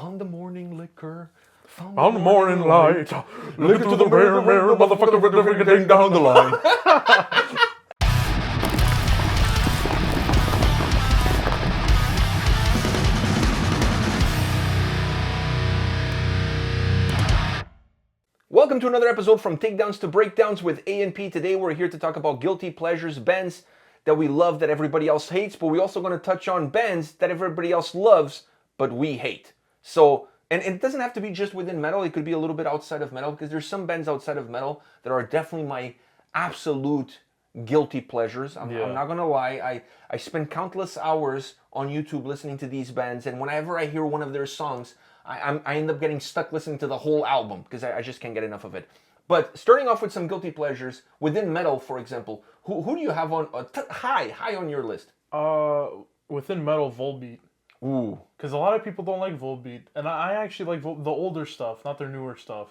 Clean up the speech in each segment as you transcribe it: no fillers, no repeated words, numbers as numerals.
Found the morning liquor. On the morning light, look into the mirror, motherfucker, with everything down the line. Welcome to another episode from Takedowns to Breakdowns with A and P. Today we're here to talk about guilty pleasures, bands that we love that everybody else hates, but we're also going to touch on bands that everybody else loves but we hate. So, and it doesn't have to be just within metal, it could be a little bit outside of metal, because there's some bands outside of metal that are definitely my absolute guilty pleasures. I'm not going to lie, I spend countless hours on YouTube listening to these bands, and whenever I hear one of their songs, I end up getting stuck listening to the whole album because I just can't get enough of it. But starting off with some guilty pleasures within metal, for example, who do you have on high on your list? Within metal, Volbeat. Ooh, because a lot of people don't like Volbeat, and I actually like the older stuff, not their newer stuff.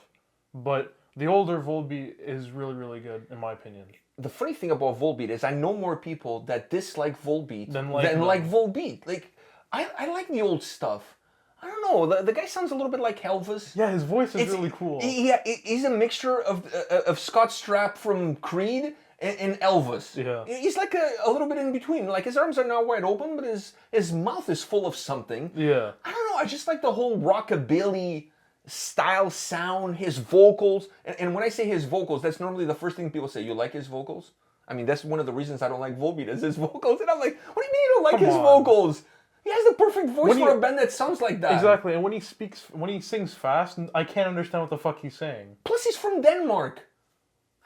But the older Volbeat is really, really good in my opinion. The funny thing about Volbeat is I know more people that dislike Volbeat than like Volbeat. Like I like the old stuff. I don't know. The guy sounds a little bit like Elvis. Yeah, his voice is really cool. Yeah, he's a mixture of Scott Stapp from Creed and Elvis. Yeah. He's like a little bit in between. Like his arms are now wide open, but his mouth is full of something. Yeah. I don't know. I just like the whole rockabilly style sound, his vocals. And when I say his vocals, that's normally the first thing people say. You like his vocals? I mean, that's one of the reasons I don't like Volbeat is his vocals. And I'm like, what do you mean you don't like his vocals? He has the perfect voice for a band that sounds like that. Exactly, and when he sings fast, I can't understand what the fuck he's saying. Plus, he's from Denmark.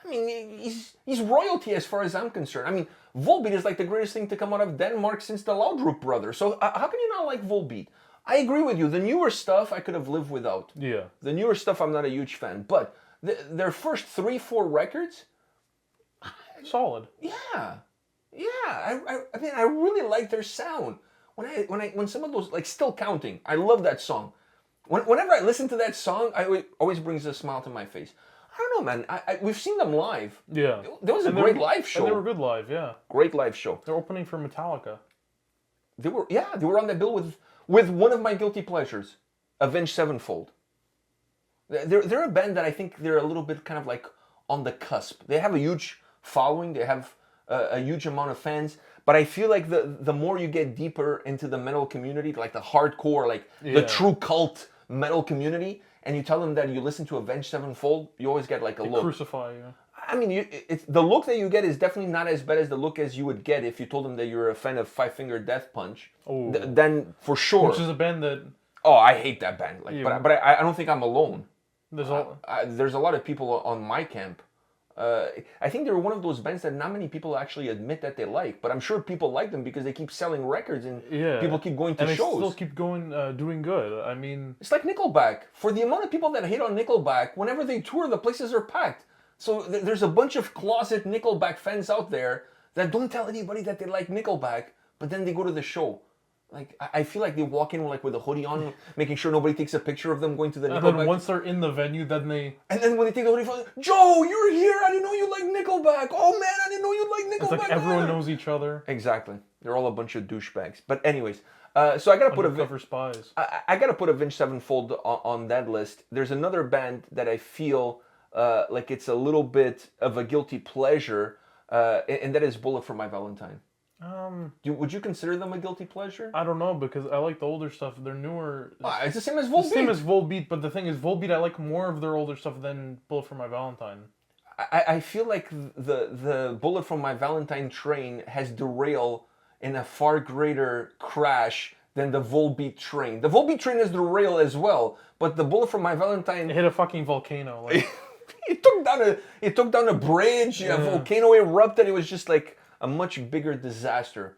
I mean, he's royalty as far as I'm concerned. I mean, Volbeat is like the greatest thing to come out of Denmark since the 𝗙𝗥𝗢𝗠 brothers. So how can you not like Volbeat? I agree with you. The newer stuff I could have lived without. Yeah. The newer stuff I'm not a huge fan. But their first 3-4 records... Solid. Yeah. Yeah. I mean, I really like their sound. When some of those, like Still Counting, I love that song. Whenever I listen to that song, it always brings a smile to my face. I don't know, man. We've seen them live. Yeah. That was a great live show. And they were good live, yeah. Great live show. They're opening for Metallica. They were on that bill with one of my guilty pleasures, Avenged Sevenfold. They're a band that I think they're a little bit kind of like on the cusp. They have a huge following. They have a huge amount of fans. But I feel like the more you get deeper into the metal community, like the hardcore, like the true cult metal community, and you tell them that you listen to Avenged Sevenfold, you always get like a look. Crucify you. I mean, the look that you get is definitely not as bad as the look as you would get if you told them that you're a fan of Five Finger Death Punch. Oh. Then for sure. Which is a band that... Oh, I hate that band. Like, but I don't think I'm alone. There's a lot of people on my camp. I think they're one of those bands that not many people actually admit that they like, but I'm sure people like them because they keep selling records and people keep going to shows. And they still keep going, doing good. I mean... It's like Nickelback. For the amount of people that hate on Nickelback, whenever they tour, the places are packed. So there's a bunch of closet Nickelback fans out there that don't tell anybody that they like Nickelback, but then they go to the show. Like, I feel like they walk in with a hoodie on, making sure nobody takes a picture of them going to the Nickelback. And then once they're in the venue, then they... And then when they take the hoodie off, Joe, you're here! I didn't know you like Nickelback! Oh man, I didn't know you like Nickelback! It's like everyone knows each other. Exactly. They're all a bunch of douchebags. But anyways, so I gotta put Undercover spies. I gotta put Avenged Sevenfold on that list. There's another band that I feel like it's a little bit of a guilty pleasure, and that is Bullet for My Valentine. Would you consider them a guilty pleasure? I don't know, because I like the older stuff. They're newer. It's the same as Volbeat. The same as Volbeat, but the thing is, Volbeat, I like more of their older stuff than Bullet for My Valentine. I feel like the Bullet for My Valentine train has derailed in a far greater crash than the Volbeat train. The Volbeat train has derailed as well, but the Bullet for My Valentine... It hit a fucking volcano. Like... it took down a bridge, a volcano erupted. It was just like... a much bigger disaster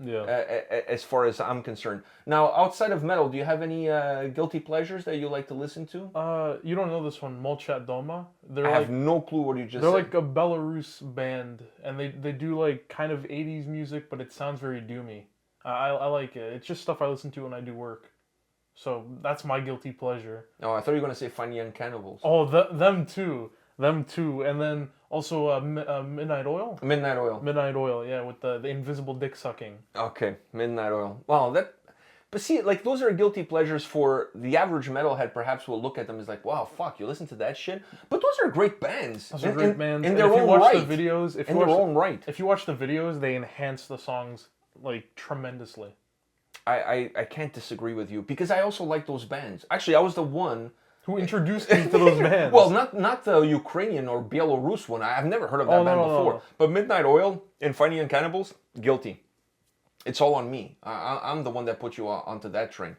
as far as I'm concerned. Now, outside of metal, do you have any guilty pleasures that you like to listen to? You don't know this one, 𝗙𝗥𝗢𝗠 𝗧𝗢. I have no clue what you just said. They're like a Belarus band, and they do like kind of 80s music, but it sounds very doomy. I like it. It's just stuff I listen to when I do work. So that's my guilty pleasure. Oh, I thought you were going to say Fine Young Cannibals. Oh, them too. And then also Midnight Oil? Midnight Oil. Midnight Oil, yeah, with the invisible dick sucking. Okay, Midnight Oil. Wow, But see, like those are guilty pleasures for the average metalhead. Perhaps will look at them as like, wow, fuck, you listen to that shit. But those are great bands. Those are great bands. In And their if you own watch right. the videos, In their own right. If you watch the videos, they enhance the songs like tremendously. I can't disagree with you because I also like those bands. Actually, I was the one who introduced me to those bands. Well, not the Ukrainian or Belarus one. I've never heard of that band before. No. But Midnight Oil and Fighting and Cannibals, guilty. It's all on me. I'm the one that put you onto that train.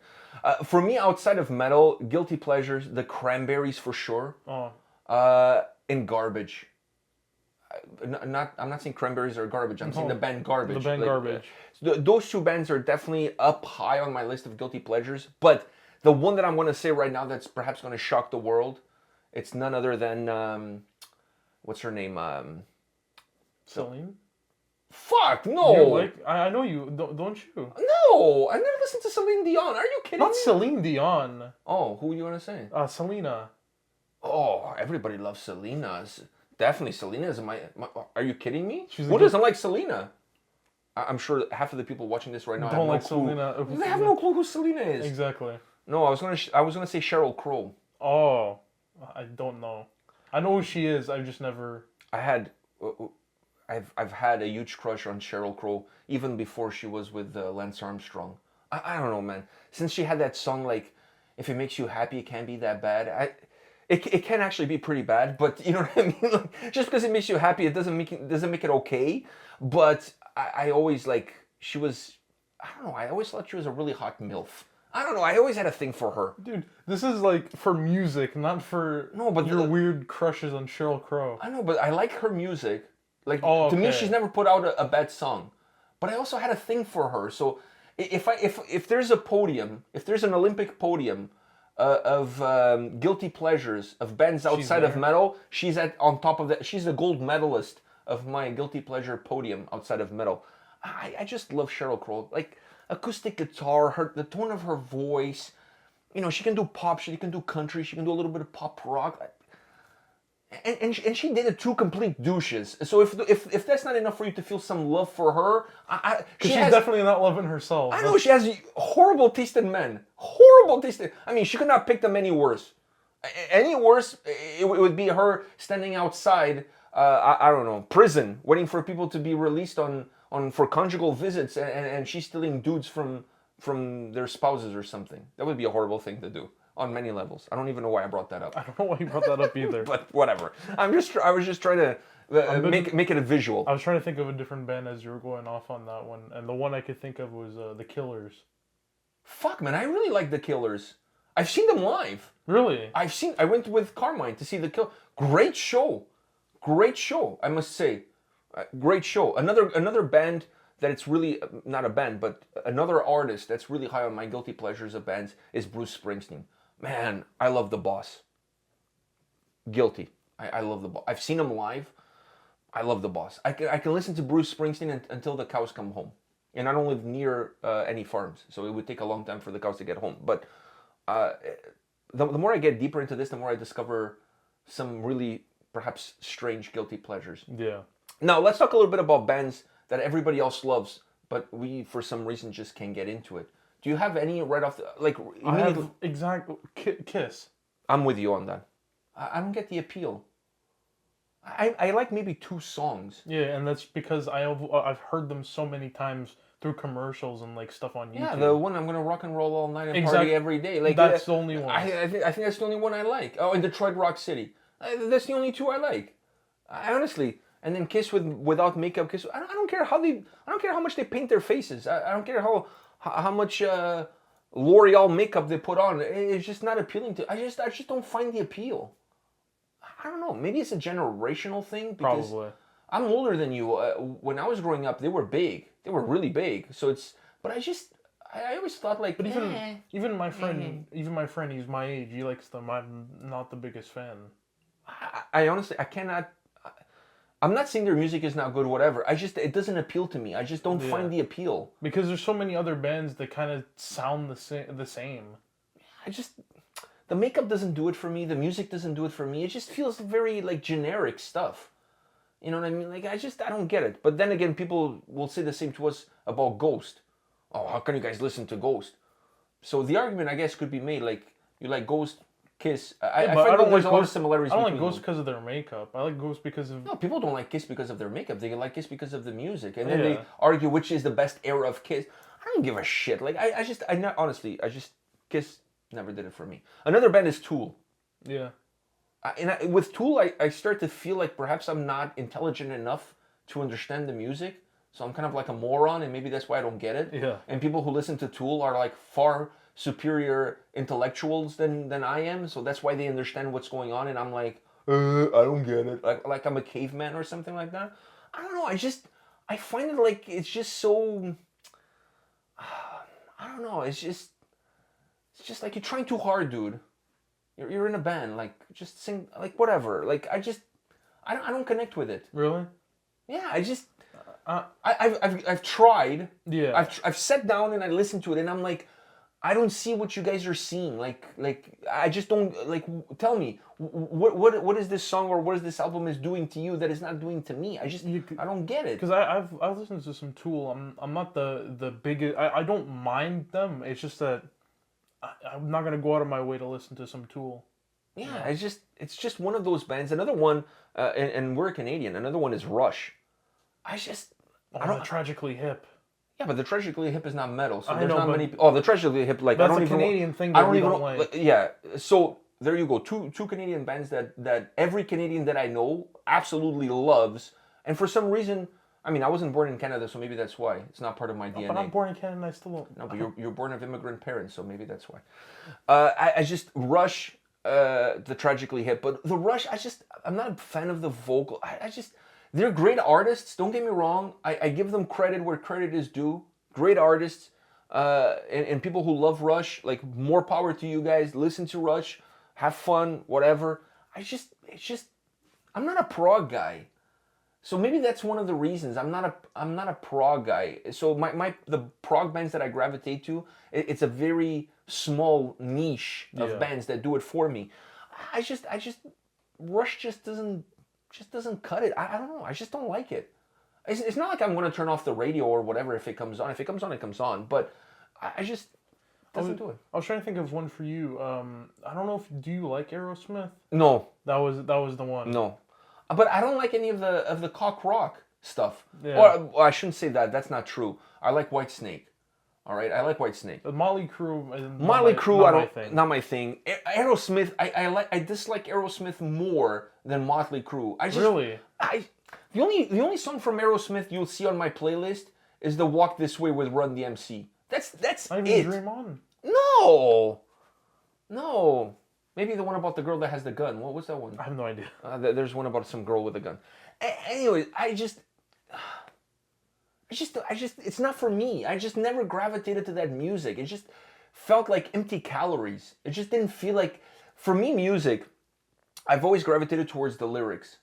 For me, outside of metal, guilty pleasures, the Cranberries for sure. And Garbage. I'm not saying Cranberries are garbage. I'm saying the band Garbage. The band Garbage. Those two bands are definitely up high on my list of guilty pleasures. But the one that I'm going to say right now that's perhaps going to shock the world, it's none other than, what's her name? Celine? Fuck, no! I know you, don't you? No! I never listened to Celine Dion. Are you kidding me? Not Celine Dion. Oh, who are you going to say? Selena. Oh, everybody loves Selena. Definitely, Selena is my are you kidding me? Who doesn't like Selena? I'm sure half of the people watching this right now don't like Selena. They have no clue who Selena is. Exactly. No, I was gonna say Sheryl Crow. Oh, I don't know. I know who she is. I've just never. I've had a huge crush on Sheryl Crow even before she was with Lance Armstrong. I don't know, man. Since she had that song like, "If it makes you happy, it can't be that bad." It can actually be pretty bad, but you know what I mean. Like, just because it makes you happy, it doesn't make it okay. But I always she was. I don't know. I always thought she was a really hot MILF. I don't know. I always had a thing for her. Dude, this is like for music, not for your weird crushes on Sheryl Crow. I know, but I like her music. Like to me, she's never put out a bad song. But I also had a thing for her. So if there's a podium, if there's an Olympic podium of guilty pleasures of bands outside of metal, she's on top of that. She's the gold medalist of my guilty pleasure podium outside of metal. I just love Sheryl Crow. Like acoustic guitar, the tone of her voice. You know, she can do pop, she can do country, she can do a little bit of pop rock. And she did it two complete douches. So if that's not enough for you to feel some love for her, she's definitely not loving herself. I know she has horrible taste in men. Horrible taste. I mean, she could not pick them any worse. Any worse, it would be her standing outside. I don't know, prison, waiting for people to be released for conjugal visits, and she's stealing dudes from their spouses or something. That would be a horrible thing to do. On many levels. I don't even know why I brought that up. I don't know why you brought that up either. But whatever. I was just trying to make it a visual. I was trying to think of a different band as you were going off on that one, and the one I could think of was the Killers. Fuck, man, I really like the Killers. I've seen them live. Really? I went with Carmine to see the Killers. Great show, I must say. Great show. Another band that it's really not a band, but another artist that's really high on my guilty pleasures of bands is Bruce Springsteen. Man, I love the boss. Guilty. I love the boss. I've seen him live. I love the boss. I can listen to Bruce Springsteen until the cows come home. And I don't live near any farms, so it would take a long time for the cows to get home. But the more I get deeper into this, the more I discover some really perhaps strange guilty pleasures. Yeah. Now, let's talk a little bit about bands that everybody else loves, but we, for some reason, just can't get into it. Do you have any right off the... I have Kiss. I'm with you on that. I don't get the appeal. I like maybe 2 songs. Yeah, and that's because I've heard them so many times through commercials and stuff on YouTube. Yeah, the one I'm gonna rock and roll all night and party every day. That's the only one. I think that's the only one I like. Oh, and Detroit Rock City. That's the only 2 I like. Honestly. And then Kiss without makeup. Kiss. I don't care how much they paint their faces. I don't care how much L'Oreal makeup they put on. It's just not appealing to. I just don't find the appeal. I don't know. Maybe it's a generational thing. Because probably. I'm older than you. When I was growing up, they were big. They were really big. So it's. But I always thought like. But even my friend, he's my age. He likes them. I'm not the biggest fan. I honestly, I cannot. I'm not saying their music is not good, whatever. It doesn't appeal to me. I just don't find the appeal. Because there's so many other bands that kind of sound the same. The makeup doesn't do it for me. The music doesn't do it for me. It just feels very generic stuff. You know what I mean? I don't get it. But then again, people will say the same to us about Ghost. Oh, how can you guys listen to Ghost? So the argument, I guess, could be made like you like Ghost, Kiss. Yeah, I but find don't there's like a lot of Ghost. similarities I don't like between Ghost them. because of their makeup. I like Ghost because of No, people don't like Kiss because of their makeup. They like Kiss because of the music, and then they Yeah. argue which is the best era of Kiss. I don't give a shit. Like honestly, Kiss never did it for me. Another band is Tool. yeah. With Tool, I start to feel like perhaps I'm not intelligent enough to understand the music. So I'm kind of like a moron, and maybe that's why I don't get it. Yeah. And people who listen to Tool are like far superior intellectuals than I am. So that's why they understand what's going on, and I'm like, I don't get it. Like I'm a caveman or something like that. I don't know. I find it like it's just so. I don't know. It's just like you're trying too hard, dude. You're in a band, like just sing, like whatever. Like I don't connect with it. Really? Yeah, I've tried. Yeah. I've sat down and I listened to it, and I'm like, I don't see what you guys are seeing. Like I just don't like. Tell me what is this song or what is this album is doing to you that is not doing to me? I don't get it. Because I've listened to some Tool. I'm not the biggest. I don't mind them. It's just that I'm not gonna go out of my way to listen to some Tool. Yeah, it's just one of those bands. Another one, and we're Canadian. Another one is Rush. The Tragically Hip. Yeah, but the Tragically Hip is not metal, so I there's know, not but many. Oh, the Tragically Hip, like I That's don't a even. Canadian thing I that don't we even. don't like. Yeah, so there you go. Two Canadian bands that every Canadian that I know absolutely loves, and for some reason, I mean, I wasn't born in Canada, so maybe that's why it's not part of my DNA. But I'm born in Canada, and I still don't. No, but you're born of immigrant parents, so maybe that's why. I just Rush, the Tragically Hip, but the Rush, I'm not a fan of the vocal. They're great artists. Don't get me wrong. I give them credit where credit is due. Great artists, and people who love Rush, like more power to you guys. Listen to Rush, have fun, whatever. I'm not a prog guy. So maybe that's one of the reasons I'm not a prog guy. So the prog bands that I gravitate to, it's a very small niche of bands that do it for me. Rush just doesn't cut it. I don't know. I just don't like it. It's not like I'm going to turn off the radio or whatever if it comes on. If it comes on, it comes on. But I just doesn't do it. I was trying to think of one for you. I don't know do you like Aerosmith? No. That was the one. No. But I don't like any of the cock rock stuff. Yeah. Or I shouldn't say that. That's not true. I like Whitesnake. All right, I like Whitesnake. The Motley Crue. Not my thing. Aerosmith, I dislike Aerosmith more than Motley Crue. Really? The only song from Aerosmith you'll see on my playlist is the Walk This Way with Run DMC. That's I it. even Dream On. No. Maybe the one about the girl that has the gun. What's that one? I have no idea. There's one about some girl with a gun. Anyways, it's not for me. I just never gravitated to that music. It just felt like empty calories. It just didn't feel like, for me, music, I've always gravitated towards the lyrics.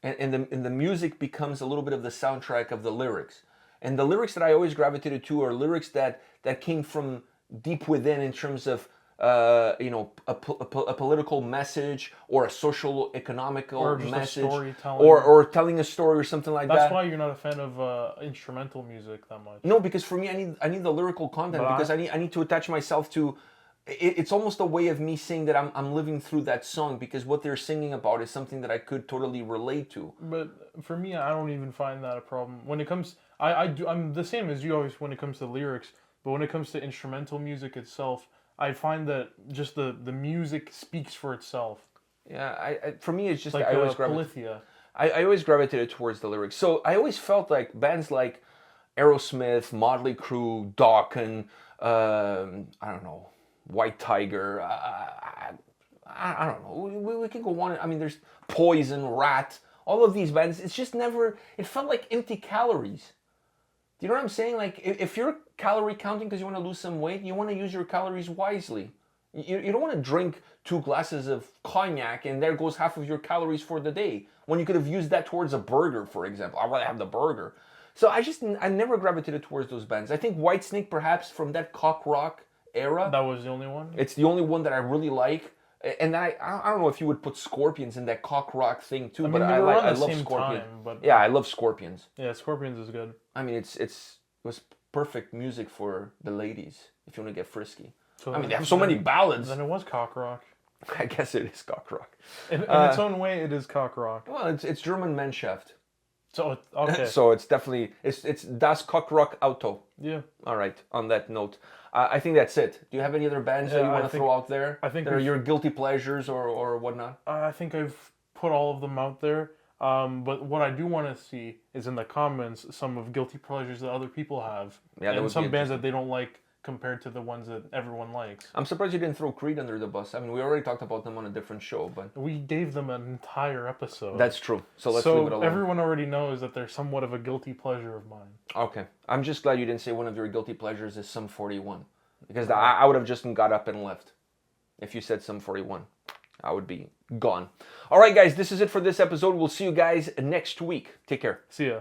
And the music becomes a little bit of the soundtrack of the lyrics. And the lyrics that I always gravitated to are lyrics that came from deep within in terms of a political message or a social economical or just message, a storytelling. or telling a story or something like that. That's why you're not a fan of instrumental music that much. No, because for me, I need the lyrical content, because I need to attach myself to. It's almost a way of me saying that I'm living through that song, because what they're singing about is something that I could totally relate to. But for me, I don't even find that a problem. When it comes, I'm the same as you always when it comes to lyrics. But when it comes to instrumental music itself, I find that just the music speaks for itself. Yeah, for me, it's just like I always I always gravitated towards the lyrics. So I always felt like bands like Aerosmith, Motley Crue, Dokken, I don't know, White Tiger. I don't know. We can go on. I mean, there's Poison, Rat, all of these bands. It's just never. It felt like empty calories. Do you know what I'm saying? Like, if you're calorie counting because you want to lose some weight, you want to use your calories wisely. You don't want to drink 2 glasses of cognac and there goes half of your calories for the day, when you could have used that towards a burger, for example. I'd rather have the burger. So I never gravitated towards those bands. I think Whitesnake, perhaps from that cock rock era. That was the only one? It's the only one that I really like. And I don't know if you would put Scorpions in that cock rock thing too, but I love Scorpions. Yeah, I love Scorpions. Yeah, Scorpions is good. I mean, it was perfect music for the ladies if you want to get frisky. So I mean, they have so many ballads. Then it was cock rock. I guess it is cock rock. In its own way, it is cock rock. Well, it's German Mannschaft. So okay. So it's definitely it's Das 𝗙𝗥𝗢𝗠 Yeah. All right. On that note, I think that's it. Do you have any other bands that you want to throw out there? I think that are your guilty pleasures or whatnot. I think I've put all of them out there. But what I do want to see is in the comments some of guilty pleasures that other people have, and some bands that they don't like compared to the ones that everyone likes. I'm surprised you didn't throw Creed under the bus. I mean, we already talked about them on a different show, but we gave them an entire episode. That's true. So let's leave it alone. Everyone already knows that they're somewhat of a guilty pleasure of mine. Okay. I'm just glad you didn't say one of your guilty pleasures is Sum 41. Because I would have just got up and left. If you said Sum 41, I would be gone. All right, guys, this is it for this episode. We'll see you guys next week. Take care. See ya.